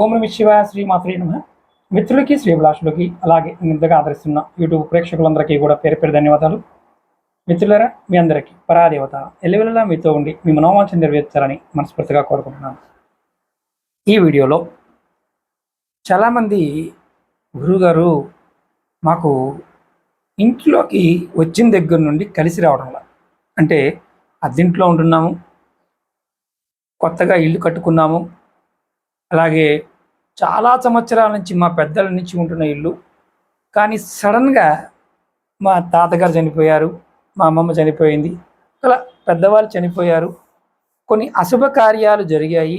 ఓం నమ శివాయ, శ్రీ మాత్రే నమః. మిత్రులకి, శ్రీభిలాషులకి, అలాగే ఇంతగా ఆదరిస్తున్న యూట్యూబ్ ప్రేక్షకులందరికీ కూడా పేరు పేరు ధన్యవాదాలు. మిత్రులారా, మీ అందరికీ పరాదేవత ఎల్లవెల్లలా మీతో ఉండి మీ మనోవాంఛ నెరవేర్చాలని మనస్ఫూర్తిగా కోరుకుంటున్నాను. ఈ వీడియోలో చాలామంది గురువుగారు మాకు ఇంట్లోకి వచ్చిన దగ్గర నుండి కలిసి రావడంలా, అంటే అద్దెంట్లో ఉంటున్నాము, కొత్తగా ఇల్లు కట్టుకున్నాము, అలాగే చాలా సంవత్సరాల నుంచి మా పెద్దల నుంచి ఉంటున్న ఇల్లు, కానీ సడన్గా మా తాతగారు చనిపోయారు, మా అమ్మమ్మ చనిపోయింది, అలా పెద్దవాళ్ళు చనిపోయారు, కొన్ని అశుభ కార్యాలు జరిగాయి.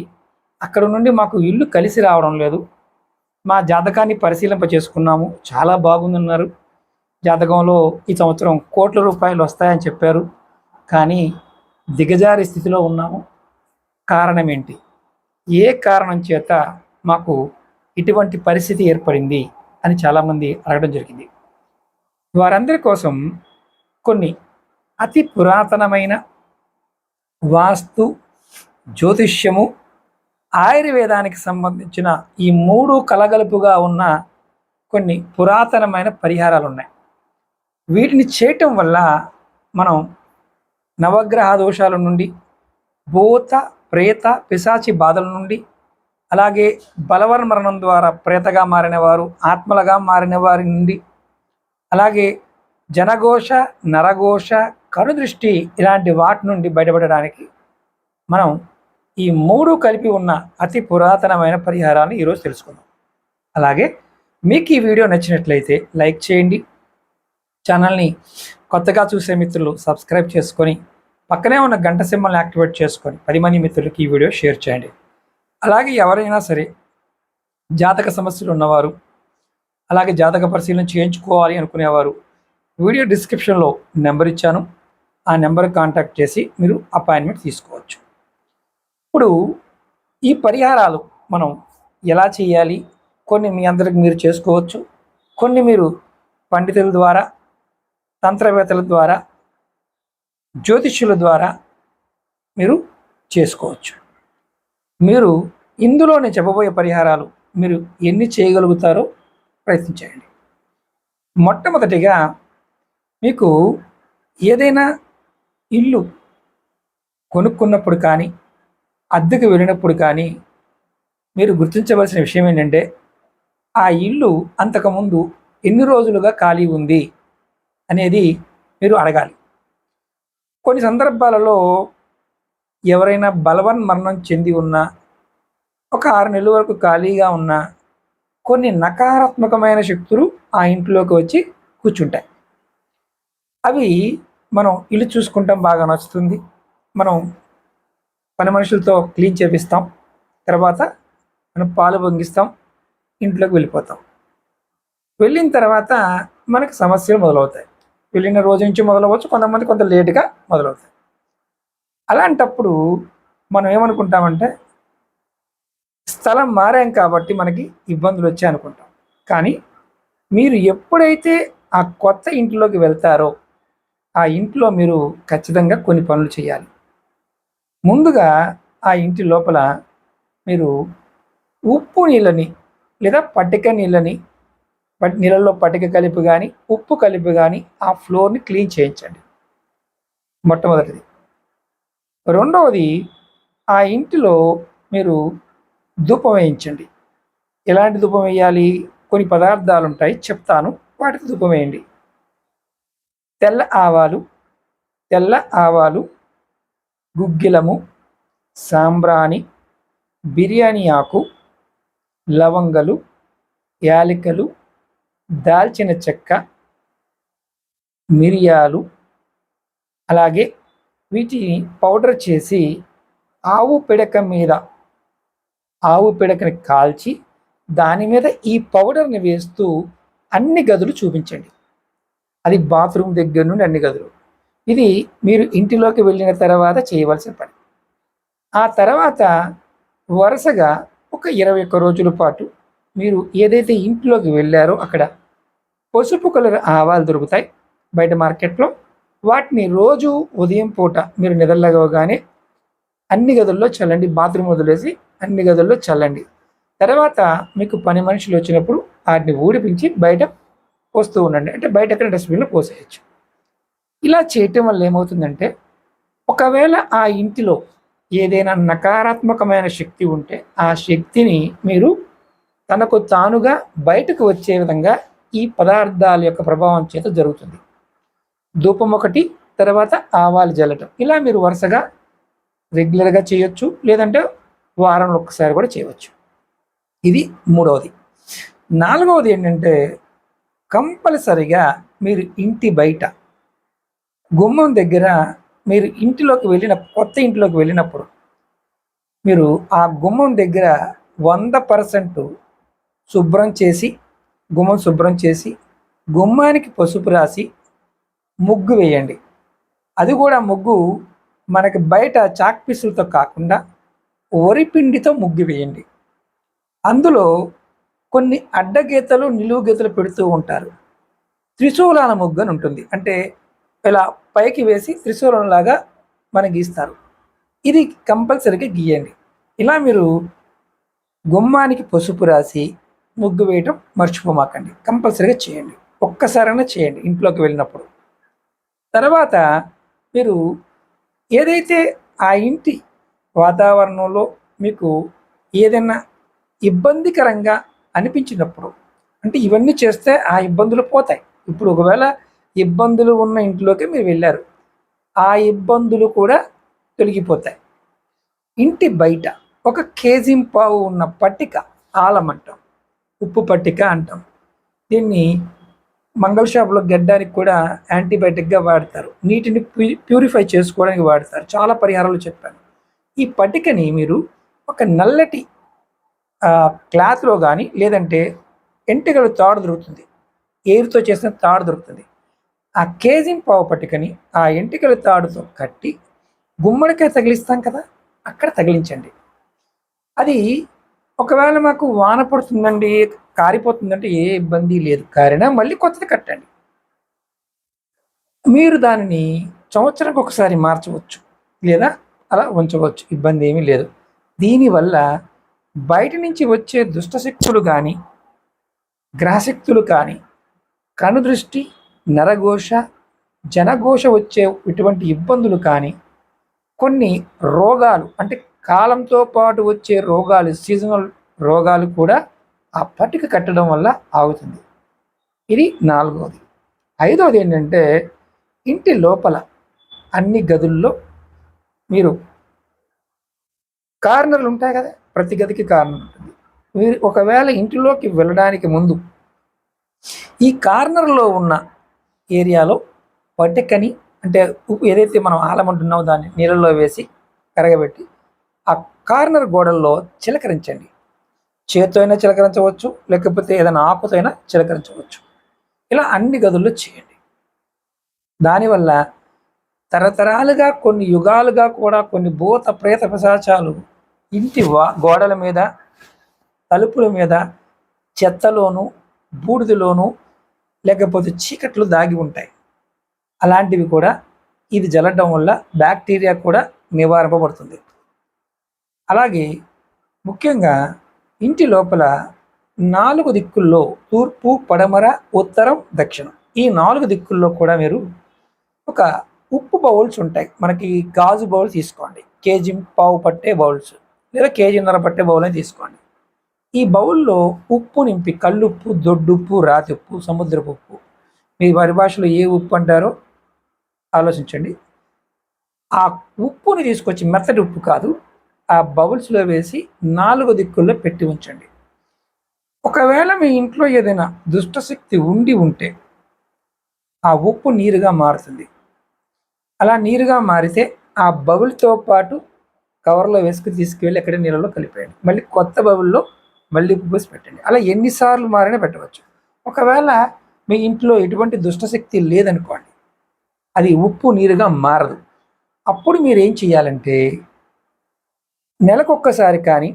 అక్కడ నుండి మాకు ఇల్లు కలిసి రావడం లేదు. మా జాతకాన్ని పరిశీలింప చేసుకున్నాము, చాలా బాగుందన్నారు. జాతకంలో ఈ సంవత్సరం కోట్ల రూపాయలు వస్తాయని చెప్పారు, కానీ దిగజారి స్థితిలో ఉన్నాము. కారణం ఏంటి? ఏ కారణం చేత మాకు ఇటువంటి పరిస్థితి ఏర్పడింది అని చాలామంది అడగడం జరిగింది. వారందరి కోసం కొన్ని అతి పురాతనమైన వాస్తు, జ్యోతిష్యము, ఆయుర్వేదానికి సంబంధించిన ఈ మూడు కలగలుపుగా ఉన్న కొన్ని పురాతనమైన పరిహారాలు ఉన్నాయి. వీటిని చేయటం వల్ల మనం నవగ్రహ దోషాల నుండి, భూత ప్రేత పిశాచి బాధల నుండి, అలాగే బలవన్ మరణం ద్వారా ప్రేతగా మారిన వారు, ఆత్మలుగా మారిన వారి నుండి, అలాగే జనఘోష, నరఘోష, కనుదృష్టి ఇలాంటి వాటి నుండి బయటపడడానికి మనం ఈ మూడు కలిపి ఉన్న అతి పురాతనమైన పరిహారాన్ని ఈరోజు తెలుసుకుందాం. అలాగే మీకు ఈ వీడియో నచ్చినట్లయితే లైక్ చేయండి, ఛానల్ని కొత్తగా చూసే మిత్రులు సబ్స్క్రైబ్ చేసుకొని పక్కనే ఉన్న గంట సింబల్ని యాక్టివేట్ చేసుకొని 10 మంది మిత్రులకి ఈ వీడియో షేర్ చేయండి. అలాగే ఎవరైనా సరే జాతక సమస్యలు ఉన్నవారు, అలాగే జాతక పరిశీలన చేయించుకోవాలి అనుకునేవారు, వీడియో డిస్క్రిప్షన్లో నెంబర్ ఇచ్చాను, ఆ నెంబర్కి కాంటాక్ట్ చేసి మీరు అపాయింట్మెంట్ తీసుకోవచ్చు. ఇప్పుడు ఈ పరిహారాలు మనం ఎలా చేయాలి? కొన్ని మీ అందరికి మీరు చేసుకోవచ్చు, కొన్ని మీరు పండితుల ద్వారా, తంత్రవేత్తల ద్వారా, జ్యోతిష్యుల ద్వారా మీరు చేసుకోవచ్చు. మీరు ఇందులో నేను చెప్పబోయే పరిహారాలు మీరు ఎన్ని చేయగలుగుతారో ప్రయత్నించండి. మొట్టమొదటిగా మీకు ఏదైనా ఇల్లు కొనుక్కున్నప్పుడు కానీ, అద్దెకు వెళ్ళినప్పుడు కానీ మీరు గుర్తించవలసిన విషయం ఏంటంటే, ఆ ఇల్లు అంతకుముందు ఎన్ని రోజులుగా ఖాళీ ఉంది అనేది మీరు అడగాలి. కొన్ని సందర్భాలలో ఎవరైనా బలవన్ మరణం చెంది ఉన్నా, ఒక 6 నెలల వరకు ఖాళీగా ఉన్నా, కొన్ని నకారాత్మకమైన శక్తులు ఆ ఇంట్లోకి వచ్చి కూర్చుంటాయి. అవి మనం ఇల్లు చూసుకుంటాం, బాగా నచ్చుతుంది, మనం పని మనుషులతో క్లీన్ చేపిస్తాం, తర్వాత మనం పాలు పొంగిస్తాం, ఇంట్లోకి వెళ్ళిపోతాం. వెళ్ళిన తర్వాత మనకు సమస్యలు మొదలవుతాయి. వెళ్ళిన రోజు నుంచి మొదలవచ్చు, కొంతమంది కొంత లేటుగా మొదలవుతాయి. అలాంటప్పుడు మనం ఏమనుకుంటామంటే, స్థలం మారాం కాబట్టి మనకి ఇబ్బందులు వచ్చాయి అనుకుంటాం. కానీ మీరు ఎప్పుడైతే ఆ కొత్త ఇంట్లోకి వెళ్తారో ఆ ఇంట్లో మీరు ఖచ్చితంగా కొన్ని పనులు చేయాలి. ముందుగా ఆ ఇంటి లోపల మీరు ఉప్పు నీళ్ళని లేదా పట్టిక నీళ్ళని, నీళ్ళల్లో పట్టిక కలిపి కానీ ఉప్పు కలిపి కానీ ఆ ఫ్లోర్ని క్లీన్ చేయించండి, మొట్టమొదటిది. రెండవది, ఆ ఇంటిలో మీరు ధూపం వేయించండి. ఎలాంటి ధూపం వేయాలి? కొన్ని పదార్థాలు ఉంటాయి, చెప్తాను, వాటికి ధూపం వేయండి. తెల్ల ఆవాలు, గుగ్గిలము, సాంబ్రాణి, బిర్యానీ ఆకు, లవంగలు, యాలకులు, దాల్చిన చెక్క, మిరియాలు, అలాగే వీటిని పౌడర్ చేసి ఆవు పిడకని కాల్చి దాని మీద ఈ పౌడర్ని వేస్తూ అన్ని గదులు చూపించండి. అది బాత్రూమ్ దగ్గర నుండి అన్ని గదులు. ఇది మీరు ఇంటిలోకి వెళ్ళిన తర్వాత చేయవలసిన పని. ఆ తర్వాత వరుసగా ఒక 21 రోజుల పాటు మీరు ఏదైతే ఇంట్లోకి వెళ్ళారో అక్కడ పసుపు కలర్ ఆవాలు దొరుకుతాయి బయట మార్కెట్లో. వాటిని రోజు ఉదయం పూట మీరు నిద్రలేవగానే అన్ని గదుల్లో చల్లండి. బాత్రూమ్ వదిలేసి అన్ని గదుల్లో చల్లండి. తర్వాత మీకు పని మనుషులు వచ్చినప్పుడు వాటిని ఊడిపించి బయట పోస్తూ ఉండండి. అంటే బయట ఎక్కడ డస్ట్బిన్లో పోసేయచ్చు. ఇలా చేయటం వల్ల ఏమవుతుందంటే, ఒకవేళ ఆ ఇంటిలో ఏదైనా నకారాత్మకమైన శక్తి ఉంటే ఆ శక్తిని మీరు తనకు తానుగా బయటకు వచ్చే విధంగా ఈ పదార్థాల యొక్క ప్రభావం చేత జరుగుతుంది. ధూపం ఒకటి, తర్వాత ఆవాలు జల్లటం, ఇలా మీరు వరుసగా రెగ్యులర్గా చేయొచ్చు, లేదంటే వారంలో ఒక్కసారి కూడా చేయవచ్చు. ఇది మూడవది. నాలుగవది ఏంటంటే, కంపల్సరిగా మీరు ఇంటి బయట గుమ్మం దగ్గర మీరు కొత్త ఇంటిలోకి వెళ్ళినప్పుడు మీరు ఆ గుమ్మం దగ్గర 100% గుమ్మం శుభ్రం చేసి గుమ్మానికి పసుపు రాసి ముగ్గు వేయండి. అది కూడా ముగ్గు మనకి బయట చాక్ పీసులతో కాకుండా వరిపిండితో ముగ్గు వేయండి. అందులో కొన్ని అడ్డగీతలు నిలువు గీతలు పెడుతూ ఉంటారు. త్రిశూలాల ముగ్గు అని ఉంటుంది. అంటే ఇలా పైకి వేసి త్రిశూలంలాగా మన గీస్తారు. ఇది కంపల్సరీగా గీయండి. ఇలా మీరు గుమ్మానికి పసుపు రాసి ముగ్గు వేయటం మర్చిపోమాకండి. కంపల్సరీగా చేయండి. ఒక్కసారైనా చేయండి ఇంట్లోకి వెళ్ళినప్పుడు. తర్వాత మీరు ఏదైతే ఆ ఇంటి వాతావరణంలో మీకు ఏదైనా ఇబ్బందికరంగా అనిపించినప్పుడు, అంటే ఇవన్నీ చేస్తే ఆ ఇబ్బందులు పోతాయి. ఇప్పుడు ఒకవేళ ఇబ్బందులు ఉన్న ఇంట్లోకి మీరు వెళ్ళారు, ఆ ఇబ్బందులు కూడా తొలగిపోతాయి. ఇంటి బయట 1 కేజీ పావు ఉన్న పట్టిక, ఆలం అంటాం, ఉప్పు పట్టిక అంటాం. దీన్ని మంగళ షాప్లో గడ్డానికి కూడా యాంటీబయాటిక్గా వాడతారు. నీటిని ప్యూరిఫై చేసుకోవడానికి వాడతారు. చాలా పరిహారాలు చెప్పాను. ఈ పట్టికని మీరు ఒక నల్లటి క్లాత్లో కానీ, లేదంటే ఎంటికలు తాడు దొరుకుతుంది, ఎయిర్తో చేసిన తాడు దొరుకుతుంది. ఆ కేజీ పావు పట్టికని ఆ ఎంటికల తాడుతో కట్టి గుమ్మడికాయ తగిలిస్తాం కదా, అక్కడ తగిలించండి. అది ఒకవేళ మాకు వాన పడుతుందండి, కారిపోతుందంటే ఏ ఇబ్బంది లేదు, కారినా మళ్ళీ కొత్తది కట్టండి. మీరు దానిని సంవత్సరానికి ఒకసారి మార్చవచ్చు, లేదా అలా ఉంచవచ్చు, ఇబ్బంది ఏమీ లేదు. దీనివల్ల బయట నుంచి వచ్చే దుష్టశక్తులు కానీ, గ్రహశక్తులు కానీ, కనుదృష్టి, నరఘోష, జనఘోష వచ్చే ఇటువంటి ఇబ్బందులు కానీ, కొన్ని రోగాలు అంటే కాలంతో పాటు వచ్చే రోగాలు, సీజనల్ రోగాలు కూడా ఆ పట్టిక కట్టడం వల్ల ఆగుతుంది. ఇది 4వది. 5వది ఏంటంటే, ఇంటి లోపల అన్ని గదుల్లో మీరు కార్నర్లు ఉంటాయి కదా, ప్రతి గదికి కార్నర్ ఉంటుంది. మీరు ఒకవేళ ఇంటిలోకి వెళ్ళడానికి ముందు ఈ కార్నర్లో ఉన్న ఏరియాలో పట్టికని, అంటే ఏదైతే మనం ఆలమంటున్నామో దాన్ని నీళ్ళల్లో వేసి కరగబెట్టి ఆ కార్నర్ గోడల్లో చిలకరించండి. చేత్తో అయినా చిలకరించవచ్చు, లేకపోతే ఏదైనా ఆకుతో అయినా చిలకరించవచ్చు. ఇలా అన్ని గదుల్లో చేయండి. దానివల్ల తరతరాలుగా, కొన్ని యుగాలుగా కూడా కొన్ని భూత ప్రేత పిశాచాలు ఇంటి గోడల మీద, తలుపుల మీద, చెత్తలోను, బూడిదలోను, లేకపోతే చీకట్లు దాగి ఉంటాయి. అలాంటివి కూడా ఇది జల్లడం వల్ల బ్యాక్టీరియా కూడా నివారింపబడుతుంది. అలాగే ముఖ్యంగా ఇంటి లోపల 4 దిక్కుల్లో, తూర్పు, పడమర, ఉత్తరం, దక్షిణం, ఈ 4 దిక్కుల్లో కూడా మీరు ఒక ఉప్పు బౌల్స్ ఉంటాయి. మనకి గాజు బౌల్ తీసుకోండి, కేజీ పావు పట్టే బౌల్స్, లేదా కేజీన్నర పట్టే బౌల్ అని తీసుకోండి. ఈ బౌల్లో ఉప్పు నింపి, కల్లుప్పు, దొడ్డుప్పు, రాతి ఉప్పు, సముద్రపు ఉప్పు, మీ వారి భాషలో ఏ ఉప్పు అంటారో ఆలోచించండి. ఆ ఉప్పుని తీసుకొచ్చి, మెత్తటి ఉప్పు కాదు, ఆ బౌల్స్లో వేసి 4 దిక్కుల్లో పెట్టి ఉంచండి. ఒకవేళ మీ ఇంట్లో ఏదైనా దుష్టశక్తి ఉంటే ఆ ఉప్పు నీరుగా మారుతుంది. అలా నీరుగా మారితే ఆ బౌల్తో పాటు కవర్లో వేసుకుని తీసుకువెళ్ళి ఎక్కడ నీళ్ళలో కలిపేయండి. మళ్ళీ కొత్త బౌల్లో మళ్ళీ ఉప్పు పోసి పెట్టండి. అలా ఎన్నిసార్లు మారినా పెట్టవచ్చు. ఒకవేళ మీ ఇంట్లో ఎటువంటి దుష్టశక్తి లేదనుకోండి, అది ఉప్పు నీరుగా మారదు. అప్పుడు మీరు ఏం చేయాలంటే, నెలకొక్కసారి కానీ,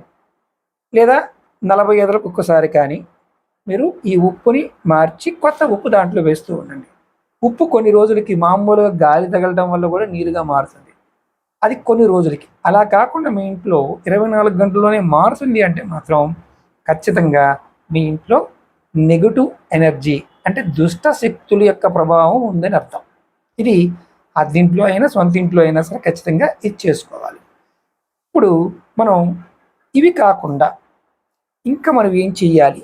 లేదా 45 రోజులకు ఒక్కసారి కానీ మీరు ఈ ఉప్పుని మార్చి కొత్త ఉప్పు దాంట్లో వేస్తూ ఉండండి. ఉప్పు కొన్ని రోజులకి, మామూలుగా గాలి తగలడం వల్ల కూడా నీరుగా మారుతుంది. అది కొన్ని రోజులకి. అలా కాకుండా మీ ఇంట్లో 24 గంటల్లోనే మారుతుంది అంటే మాత్రం ఖచ్చితంగా మీ ఇంట్లో నెగటివ్ ఎనర్జీ అంటే దుష్ట శక్తుల యొక్క ప్రభావం ఉందని అర్థం. ఇది అద్దెంట్లో అయినా సొంత ఇంట్లో అయినా సరే ఖచ్చితంగా ఇది చేసుకోవాలి. ఇప్పుడు మనం ఇవి కాకుండా ఇంకా మనం ఏం చెయ్యాలి?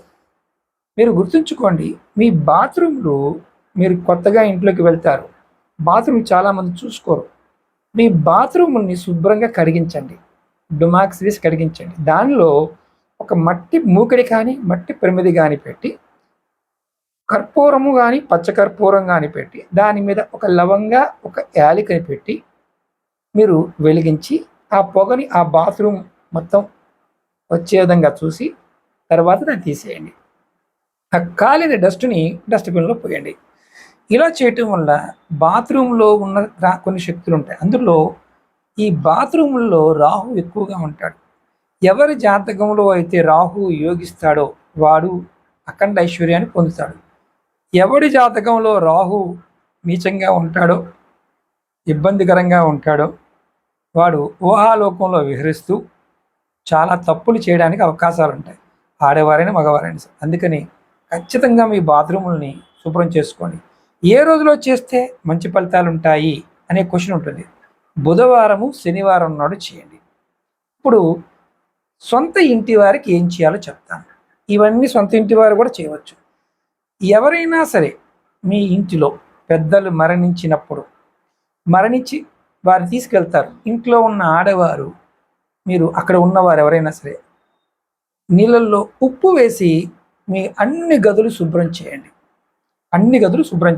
మీరు గుర్తుంచుకోండి, మీ బాత్రూంలో మీరు కొత్తగా ఇంట్లోకి వెళ్తారు, బాత్రూమ్ చాలామంది చూసుకోరు. మీ బాత్రూమ్ని శుభ్రంగా కడిగించండి, డుమాక్స్ వేసి కడిగించండి. దానిలో ఒక మట్టి మూకిడి కానీ మట్టి ప్రమిది కానీ పెట్టి, కర్పూరము కానీ పచ్చకర్పూరం కానీ పెట్టి, దాని మీద ఒక లవంగా ఒక యాలకుని పెట్టి మీరు వెలిగించి ఆ పొగని ఆ బాత్రూమ్ మొత్తం వచ్చే విధంగా చూసి తర్వాత దాన్ని తీసేయండి. ఆ కాలిన డస్ట్ని డస్ట్బిన్లో పోయండి. ఇలా చేయటం వల్ల బాత్రూంలో ఉన్న కొన్ని శక్తులు ఉంటాయి. అందులో ఈ బాత్రూంలో రాహు ఎక్కువగా ఉంటాడు. ఎవరి జాతకంలో అయితే రాహు యోగిస్తాడో వాడు అఖండ ఐశ్వర్యాన్ని పొందుతాడు. ఎవడి జాతకంలో రాహు నీచంగా ఉంటాడో, ఇబ్బందికరంగా ఉంటాడో వాడు ఊహాలోకంలో విహరిస్తూ చాలా తప్పులు చేయడానికి అవకాశాలు ఉంటాయి, ఆడవారైనా మగవారైనా సరే. అందుకని ఖచ్చితంగా మీ బాత్రూములని శుభ్రం చేసుకోండి. ఏ రోజులో చేస్తే మంచి ఫలితాలు ఉంటాయి అనే క్వశ్చన్ ఉంటుంది. బుధవారము శనివారం నాడు చేయండి. ఇప్పుడు సొంత ఇంటి వారికి ఏం చేయాలో చెప్తాను. ఇవన్నీ సొంత ఇంటి వారు కూడా చేయవచ్చు. ఎవరైనా సరే మీ ఇంటిలో పెద్దలు మరణించి వారు తీసుకెళ్తారు. ఇంట్లో ఉన్న ఆడవారు, మీరు అక్కడ ఉన్నవారు ఎవరైనా సరే నీళ్ళల్లో ఉప్పు వేసి మీ అన్ని గదులు శుభ్రం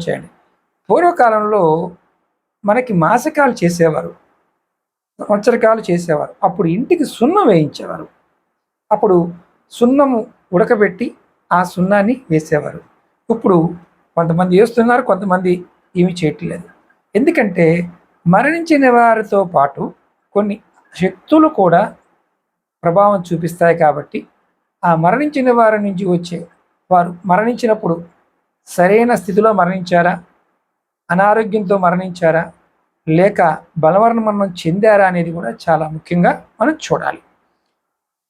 చేయండి. పూర్వకాలంలో మనకి మాసకాలు చేసేవారు, సంవత్సరకాలు చేసేవారు. అప్పుడు ఇంటికి సున్నం వేయించేవారు. అప్పుడు సున్నము ఉడకబెట్టి ఆ సున్నాన్ని వేసేవారు. ఇప్పుడు కొంతమంది వేస్తున్నారు, కొంతమంది ఏమి చేయట్లేదు. ఎందుకంటే మరణించిన వారితో పాటు కొన్ని శక్తులు కూడా ప్రభావం చూపిస్తాయి. కాబట్టి ఆ మరణించిన వారి నుంచి వచ్చే వారు మరణించినప్పుడు సరైన స్థితిలో మరణించారా, అనారోగ్యంతో మరణించారా, లేక బలవరణ మరణం చెందారా అనేది కూడా చాలా ముఖ్యంగా మనం చూడాలి.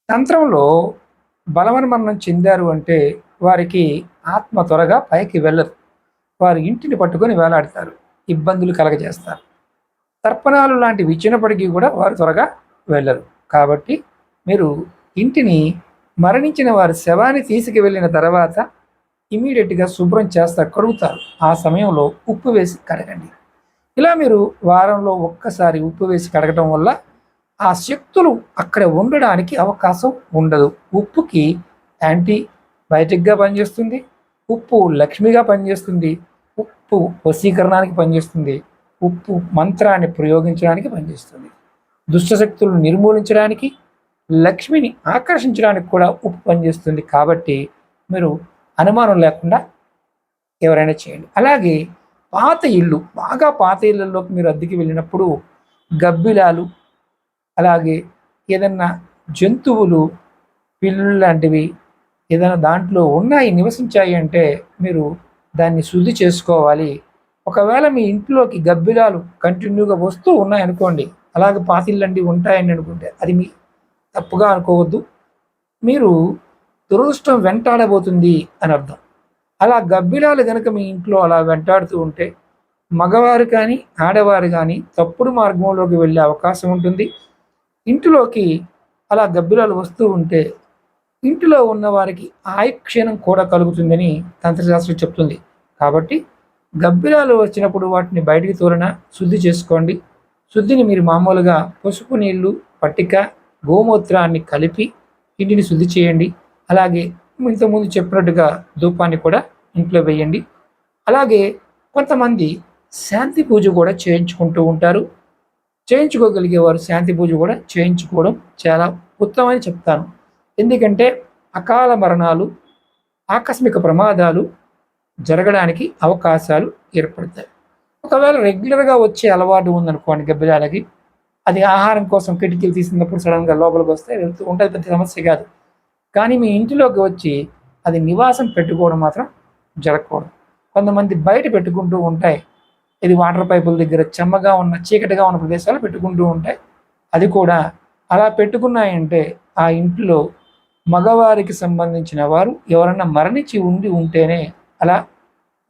తంత్రంలో బలవరణ మరణం చెందారు అంటే వారికి ఆత్మ త్వరగా పైకి వెళ్ళదు. వారు ఇంటిని పట్టుకొని వేలాడతారు, ఇబ్బందులు కలగజేస్తారు. తర్పణాలు లాంటివి ఇచ్చినప్పటికీ కూడా వారు త్వరగా వెళ్ళరు. కాబట్టి మీరు ఇంటిని మరణించిన వారి శవాన్ని తీసుకువెళ్ళిన తర్వాత ఇమీడియట్గా శుభ్రం చేస్తారు, కడుగుతారు. ఆ సమయంలో ఉప్పు వేసి కడగండి. ఇలా మీరు వారంలో ఒక్కసారి ఉప్పు వేసి కడగడం వల్ల ఆ శక్తులు అక్కడ ఉండడానికి అవకాశం ఉండదు. ఉప్పుకి యాంటీబయాటిక్గా పనిచేస్తుంది, ఉప్పు లక్ష్మిగా పనిచేస్తుంది, ఉప్పు వశీకరణానికి పనిచేస్తుంది, ఉప్పు మంత్రాన్ని ప్రయోగించడానికి పనిచేస్తుంది, దుష్టశక్తులను నిర్మూలించడానికి, లక్ష్మిని ఆకర్షించడానికి కూడా ఉప్పు పనిచేస్తుంది. కాబట్టి మీరు అనుమానం లేకుండా ఎవరైనా చేయండి. అలాగే బాగా పాత ఇళ్ళల్లోకి మీరు అద్దెకి వెళ్ళినప్పుడు గబ్బిలాలు, అలాగే ఏదన్నా జంతువులు, పిల్లులు లాంటివి ఏదైనా దాంట్లో ఉన్నాయి, నివసించాయి అంటే మీరు దాన్ని శుద్ధి చేసుకోవాలి. ఒకవేళ మీ ఇంట్లోకి గబ్బిలాలు కంటిన్యూగా వస్తూ ఉన్నాయనుకోండి, అలాగే పాతిళ్ళండి ఉంటాయని అనుకుంటే అది మీ తప్పుగా అనుకోవద్దు. మీరు దురదృష్టం వెంటాడబోతుంది అని అర్థం. అలా గబ్బిలాలు కనుక మీ ఇంట్లో అలా వెంటాడుతూ ఉంటే మగవారు కానీ ఆడవారు కానీ తప్పుడు మార్గంలోకి వెళ్ళే అవకాశం ఉంటుంది. ఇంటిలోకి అలా గబ్బిలాలు వస్తూ ఉంటే ఇంటిలో ఉన్న వారికి ఆయుక్షీణం కూడా కలుగుతుందని తంత్రశాస్త్రం చెప్తుంది. కాబట్టి గబ్బిలాలు వచ్చినప్పుడు వాటిని బయటికి తోలిన శుద్ధి చేసుకోండి. శుద్ధిని మీరు మామూలుగా పసుపు నీళ్లు, పట్టిక, గోమూత్రాన్ని కలిపి ఇంటిని శుద్ధి చేయండి. అలాగే ఇంతకుముందు చెప్పినట్టుగా ధూపాన్ని కూడా ఇంట్లో వేయండి. అలాగే కొంతమంది శాంతి పూజ కూడా చేయించుకుంటూ ఉంటారు. చేయించుకోగలిగే వారు శాంతి పూజ కూడా చేయించుకోవడం చాలా ఉత్తమని చెప్తాను. ఎందుకంటే అకాల మరణాలు, ఆకస్మిక ప్రమాదాలు జరగడానికి అవకాశాలు ఏర్పడతాయి. ఒకవేళ రెగ్యులర్గా వచ్చే అలవాటు ఉందనుకోండి గబ్బిలాలకి, అది ఆహారం కోసం కిటికీలు తీసినప్పుడు సడన్గా లోపలికి వస్తే వెళ్తూ ఉంటుంది, పెద్ద సమస్య కాదు. కానీ మీ ఇంటిలోకి వచ్చి అది నివాసం పెట్టుకోవడం మాత్రం జరగకూడదు. కొంతమంది బయట పెట్టుకుంటూ ఉంటాయి, ఇది వాటర్ పైపుల దగ్గర చెమ్మగా ఉన్న చీకటిగా ఉన్న ప్రదేశాలు పెట్టుకుంటూ ఉంటాయి. అది కూడా అలా పెట్టుకున్నాయంటే ఆ ఇంట్లో మగవారికి సంబంధించిన వారు ఎవరన్నా మరణించి ఉంటేనే అలా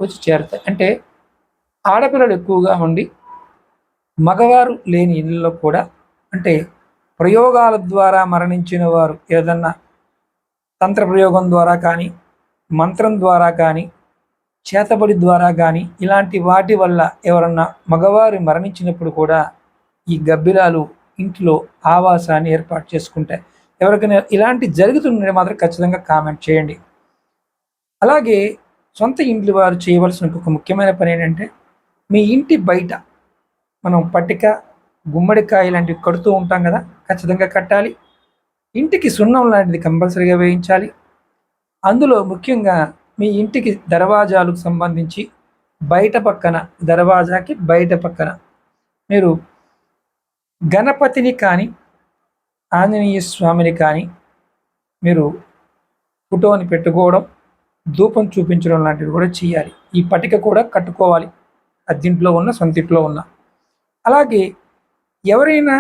వచ్చి చేరుతాయి. అంటే ఆడపిల్లలు ఎక్కువగా ఉండి మగవారు లేని ఇళ్ళలో కూడా, అంటే ప్రయోగాల ద్వారా మరణించిన వారు ఏదన్నా తంత్ర ప్రయోగం ద్వారా కానీ, మంత్రం ద్వారా కానీ, చేతబడి ద్వారా కానీ, ఇలాంటి వాటి వల్ల ఎవరన్నా మగవారు మరణించినప్పుడు కూడా ఈ గబ్బిలాలు ఇంట్లో ఆవాసాన్ని ఏర్పాటు చేసుకుంటాయి. ఎవరికైనా ఇలాంటి జరుగుతుంటే మాత్రం ఖచ్చితంగా కామెంట్ చేయండి. అలాగే సొంత ఇంటి వారు చేయవలసిన ఒక ముఖ్యమైన పని ఏంటంటే, మీ ఇంటి బయట మనం పట్టిక, గుమ్మడికాయ లాంటివి కడుతూ ఉంటాం కదా, ఖచ్చితంగా కట్టాలి. ఇంటికి సున్నం లాంటిది కంపల్సరీగా వేయించాలి. అందులో ముఖ్యంగా మీ ఇంటికి దర్వాజాలకు సంబంధించి బయట పక్కన, దర్వాజాకి బయట పక్కన మీరు గణపతిని కానీ, ఆంజనేయ స్వామిని కానీ మీరు ఫోటోని పెట్టుకోవడం, ధూపం చూపించడం లాంటివి కూడా చేయాలి. ఈ పట్టిక కూడా కట్టుకోవాలి, అద్దింట్లో ఉన్న, సొంతింట్లో ఉన్న. అలాగే ఎవరైనా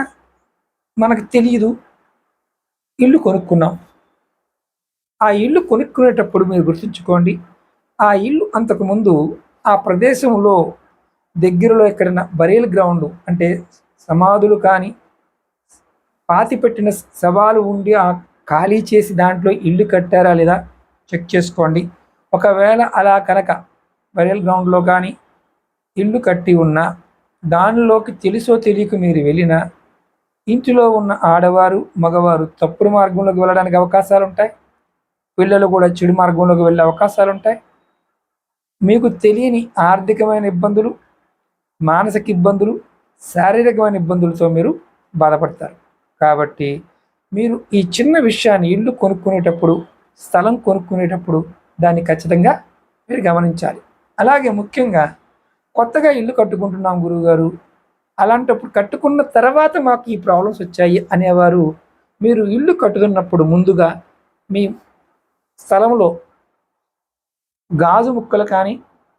మనకు తెలియదు, ఇల్లు కొనుక్కున్నాం, ఆ ఇల్లు కొనుక్కునేటప్పుడు మీరు గుర్తుంచుకోండి, ఆ ఇల్లు అంతకుముందు ఆ ప్రదేశంలో దగ్గరలో ఎక్కడైనా బరియల్ గ్రౌండ్ అంటే సమాధులు కానీ, పాతిపెట్టిన శవాలు ఉండి ఆ ఖాళీ చేసి దాంట్లో ఇల్లు కట్టారా లేదా చెక్ చేసుకోండి. ఒకవేళ అలా కనుక బరియల్ గ్రౌండ్లో కానీ ఇల్లు కట్టి ఉన్నా, దానిలోకి తెలుసో తెలియక మీరు వెళ్ళినా, ఇంటిలో ఉన్న ఆడవారు, మగవారు తప్పుడు మార్గంలోకి వెళ్ళడానికి అవకాశాలు ఉంటాయి. పిల్లలు కూడా చెడు మార్గంలోకి వెళ్ళే అవకాశాలు ఉంటాయి. మీకు తెలియని ఆర్థికమైన ఇబ్బందులు, మానసిక ఇబ్బందులు, శారీరకమైన ఇబ్బందులతో మీరు బాధపడతారు. కాబట్టి మీరు ఈ చిన్న విషయాన్ని ఇల్లు కొనుక్కునేటప్పుడు, స్థలం కొనుక్కునేటప్పుడు దాన్ని ఖచ్చితంగా మీరు గమనించాలి. అలాగే ముఖ్యంగా కొత్తగా ఇల్లు కట్టుకుంటున్నాం గురువుగారు, అలాంటప్పుడు కట్టుకున్న తర్వాత మాకు ఈ ప్రాబ్లమ్స్ వచ్చాయి అనేవారు, మీరు ఇల్లు కట్టుతున్నప్పుడు ముందుగా మీ స్థలంలో గాజు ముక్కలు కానీ,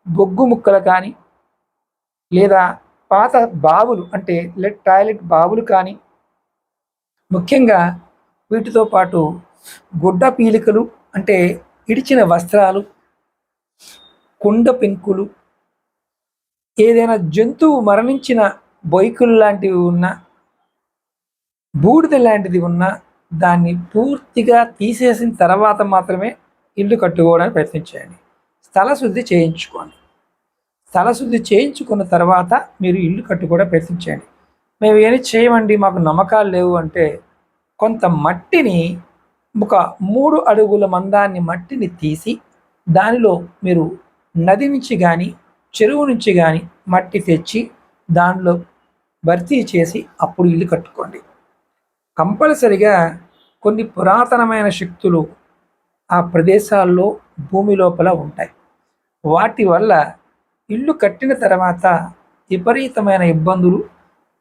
బొగ్గు ముక్కలు కానీ, లేదా పాత బావులు అంటే టాయిలెట్ బావులు కానీ, ముఖ్యంగా వీటితో పాటు గుడ్డ పీలికలు అంటే ఇడిచిన వస్త్రాలు, కుండ పెంకులు, ఏదైనా జంతువు మరణించిన బొయ్కులు లాంటివి ఉన్నా, బూడిద లాంటిది ఉన్నా దాన్ని పూర్తిగా తీసేసిన తర్వాత మాత్రమే ఇల్లు కట్టుకోవడానికి ప్రయత్నించండి. స్థలశుద్ధి చేయించుకోండి. స్థలశుద్ధి చేయించుకున్న తర్వాత మీరు ఇల్లు కట్టుకోవడానికి ప్రయత్నించండి. మేము ఏమి చేయమండి, మాకు నమ్మకాలు లేవు అంటే, కొంత మట్టిని, ఒక 3 అడుగుల మందాన్ని మట్టిని తీసి దానిలో మీరు నది నుంచి కానీ, చెరువు నుంచి కానీ మట్టి తెచ్చి దానిలో భర్తీ చేసి అప్పుడు ఇల్లు కట్టుకోండి. కంపల్సరిగా కొన్ని పురాతనమైన శక్తులు ఆ ప్రదేశాల్లో భూమి లోపల ఉంటాయి. వాటి వల్ల ఇల్లు కట్టిన తర్వాత విపరీతమైన ఇబ్బందులు,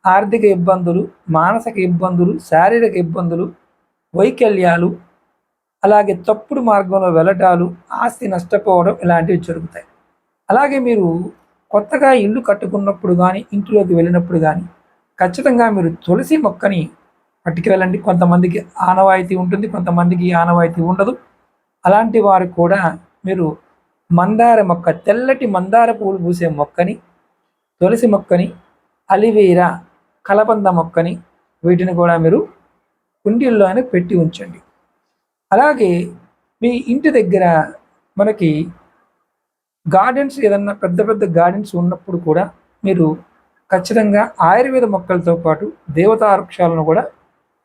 ఆర్థిక ఇబ్బందులు, మానసిక ఇబ్బందులు, శారీరక ఇబ్బందులు, వైకల్యాలు, అలాగే తప్పుడు మార్గంలో వెళ్ళటాలు, ఆస్తి నష్టపోవడం ఇలాంటివి జరుగుతాయి. అలాగే మీరు కొత్తగా ఇల్లు కట్టుకున్నప్పుడు కానీ, ఇంటిలోకి వెళ్ళినప్పుడు కానీ ఖచ్చితంగా మీరు తులసి మొక్కని పట్టుకువెళ్ళండి. కొంతమందికి ఆనవాయితీ ఉంటుంది, కొంతమందికి ఆనవాయితీ ఉండదు. అలాంటి వారు కూడా మీరు మందార మొక్క, తెల్లటి మందార పువ్వులు పూసే మొక్కని, తులసి మొక్కని, అలివేరా, కలబంద మొక్కని, వీటిని కూడా మీరు కుండీల్లోనే పెట్టి ఉంచండి. అలాగే మీ ఇంటి దగ్గర మనకి గార్డెన్స్, ఏదన్నా పెద్ద పెద్ద గార్డెన్స్ ఉన్నప్పుడు కూడా మీరు ఖచ్చితంగా ఆయుర్వేద మొక్కలతో పాటు దేవతా వృక్షాలను కూడా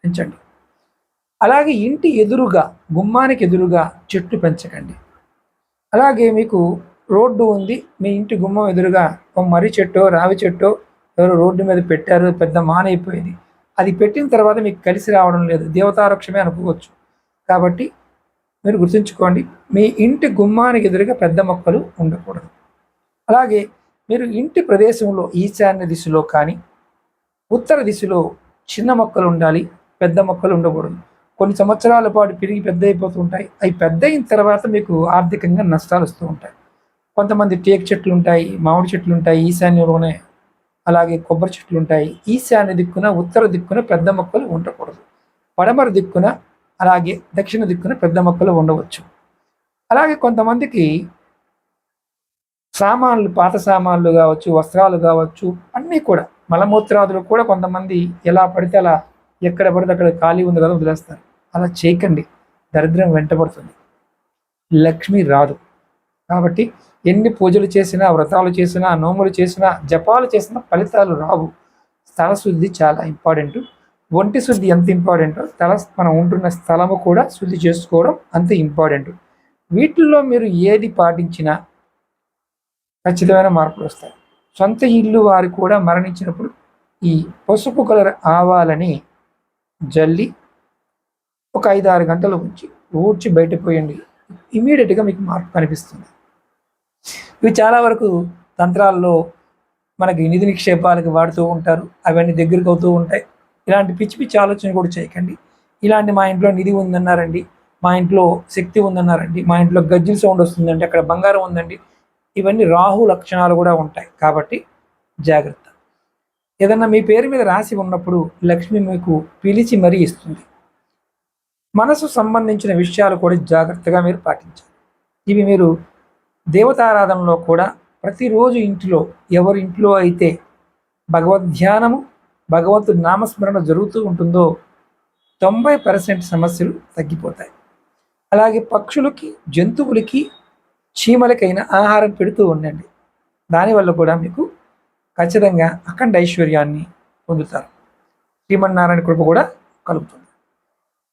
పెంచండి. అలాగే ఇంటి ఎదురుగా, గుమ్మానికి ఎదురుగా చెట్లు పెంచకండి. అలాగే మీకు రోడ్డు ఉంది, మీ ఇంటి గుమ్మం ఎదురుగా ఒక మర్రి చెట్టో, రావి చెట్టో ఎవరో రోడ్డు మీద పెట్టారు, పెద్ద మానైపోయింది. అది పెట్టిన తర్వాత మీకు కలిసి రావడం లేదు, దేవతా వృక్షమే అనుకోవచ్చు. కాబట్టి మీరు గుర్తుంచుకోండి, మీ ఇంటి గుమ్మానికి ఎదురుగా పెద్ద మొక్కలు ఉండకూడదు. అలాగే మీరు ఇంటి ప్రదేశంలో ఈశాన్య దిశలో కానీ, ఉత్తర దిశలో చిన్న మొక్కలు ఉండాలి, పెద్ద మొక్కలు ఉండకూడదు. కొన్ని సంవత్సరాల పాటు పెరిగి పెద్ద అయిపోతూ ఉంటాయి. అవి పెద్ద అయిన తర్వాత మీకు ఆర్థికంగా నష్టాలు వస్తూ ఉంటాయి. కొంతమంది టేక్ చెట్లు ఉంటాయి, మామిడి చెట్లు ఉంటాయి ఈశాన్యంలోనే, అలాగే కొబ్బరి చెట్లు ఉంటాయి. ఈశాన్య దిక్కున, ఉత్తర దిక్కున పెద్ద మొక్కలు ఉండకూడదు. పడమర దిక్కున అలాగే దక్షిణ దిక్కున పెద్ద మొక్కలు ఉండవచ్చు. అలాగే కొంతమందికి సామాన్లు, పాత సామాన్లు కావచ్చు, వస్త్రాలు కావచ్చు, అన్నీ కూడా మలమూత్రాదులు కూడా కొంతమంది ఎలా పడితే అలా ఎక్కడ పడితే అక్కడ ఖాళీ ఉంది కదా వదిలేస్తారు. అలా చేయకండి, దరిద్రం వెంటబడుతుంది, లక్ష్మి రాదు. కాబట్టి ఎన్ని పూజలు చేసినా, వ్రతాలు చేసినా, నోములు చేసినా, జపాలు చేసినా ఫలితాలు రావు. స్థల శుద్ధి చాలా ఇంపార్టెంట్. ఒంటి శుద్ధి ఎంత ఇంపార్టెంటో మనం ఉంటున్న స్థలము కూడా శుద్ధి చేసుకోవడం అంత ఇంపార్టెంట్. వీటిల్లో మీరు ఏది పాటించినా ఖచ్చితమైన మార్పులు వస్తాయి. సొంత ఇల్లు వారు కూడా మరణించినప్పుడు ఈ పసుపు కలర్ ఆవాలని జల్లి ఒక 5-6 గంటలు ఉంచి ఊడ్చి బయటపోయండి. ఇమీడియట్గా మీకు మార్పు కనిపిస్తుంది. ఇవి చాలా వరకు తంత్రాల్లో మనకి నిధి నిక్షేపాలకు వాడుతూ ఉంటారు, అవన్నీ దగ్గరికి అవుతూ ఉంటాయి. ఇలాంటి పిచ్చి పిచ్చి ఆలోచన కూడా చేయకండి. ఇలాంటి మా ఇంట్లో నిధి ఉందన్నారండి, మా ఇంట్లో శక్తి ఉందన్నారండి, మా ఇంట్లో గజ్జిల సౌండ్ వస్తుందండి, అక్కడ బంగారం ఉందండి, ఇవన్నీ రాహు లక్షణాలు కూడా ఉంటాయి. కాబట్టి జాగ్రత్త. ఏదన్నా మీ పేరు మీద రాసి ఉన్నప్పుడు లక్ష్మి మీకు పిలిచి మరీ ఇస్తుంది. మనసు సంబంధించిన విషయాలు కూడా జాగ్రత్తగా మీరు పాటించాలి. ఇవి మీరు దేవతారాధనలో కూడా ప్రతిరోజు ఇంట్లో ఎవరి ఇంట్లో అయితే భగవద్ధ్యానము, భగవంతుడి నామస్మరణ జరుగుతూ ఉంటుందో 90% సమస్యలు తగ్గిపోతాయి. అలాగే పక్షులకి, జంతువులకి, చీమలకైనా ఆహారం పెడుతూ ఉండండి. దానివల్ల కూడా మీకు ఖచ్చితంగా అఖండ ఐశ్వర్యాన్ని పొందుతారు. శ్రీమన్నారాయణ కృప కూడా కలుగుతుంది.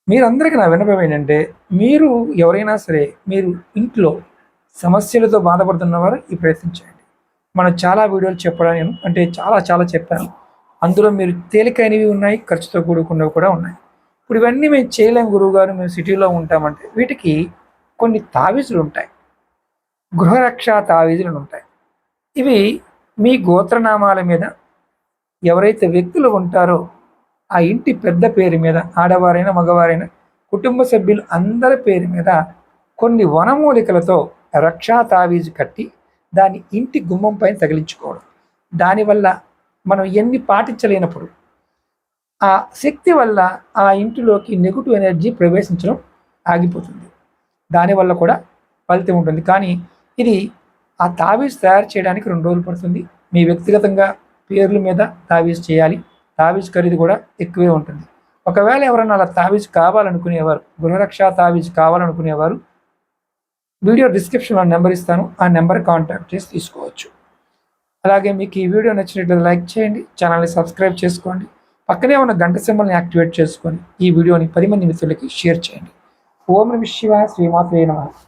మీరందరికీ నా విన్నపం ఏంటంటే, మీరు ఎవరైనా సరే మీరు ఇంట్లో సమస్యలతో బాధపడుతున్నవారు ఈ ప్రయత్నం చేయండి. మనం చాలా వీడియోలు చెప్పడానికి అంటే చాలా చెప్పాను. అందులో మీరు తేలికైనవి ఉన్నాయి, ఖర్చుతో కూడుకున్నవి కూడా ఉన్నాయి. ఇప్పుడు ఇవన్నీ మేము చేయలేము గురువుగారు, మేము సిటీలో ఉంటామంటే వీటికి కొన్ని తావీజులు ఉంటాయి, గృహరక్ష తావీజులు ఉంటాయి. ఇవి మీ గోత్రనామాల మీద ఎవరైతే వ్యక్తులు ఉంటారో ఆ ఇంటి పెద్ద పేరు మీద, ఆడవారైనా మగవారైనా కుటుంబ సభ్యులు అందరి పేరు మీద కొన్ని వనమూలికలతో రక్షా తావీజు కట్టి దాన్ని ఇంటి గుమ్మం పైన తగిలించుకోవడం. దానివల్ల మనం ఎన్ని పాటించలేనప్పుడు ఆ శక్తి వల్ల ఆ ఇంటిలోకి నెగిటివ్ ఎనర్జీ ప్రవేశించడం ఆగిపోతుంది. దానివల్ల కూడా ఫలితం ఉంటుంది. కానీ ఇది ఆ తావీజ్ తయారు చేయడానికి 2 రోజులు పడుతుంది. మీ వ్యక్తిగతంగా పేర్ల మీద తావీజ్ చేయాలి. తావీజ్ ఖరీదు కూడా ఎక్కువే ఉంటుంది. ఒకవేళ ఎవరైనా అలా తావీజ్ కావాలనుకునేవారు, గృహరక్ష తావీజ్ కావాలనుకునేవారు వీడియో డిస్క్రిప్షన్లో నెంబర్ ఇస్తాను, ఆ నెంబర్ కాంటాక్ట్ చేసి తీసుకోవచ్చు. అలాగే మీకు ఈ వీడియో నచ్చినట్లయితే లైక్ చేయండి, ఛానల్ని సబ్స్క్రైబ్ చేసుకోండి, పక్కనే ఉన్న గంట సింబల్ని యాక్టివేట్ చేసుకొని ఈ వీడియోని 10 మంది మిత్రులకి షేర్ చేయండి. ఓం నమః శివాయ. శ్రీమాత్రే నమః.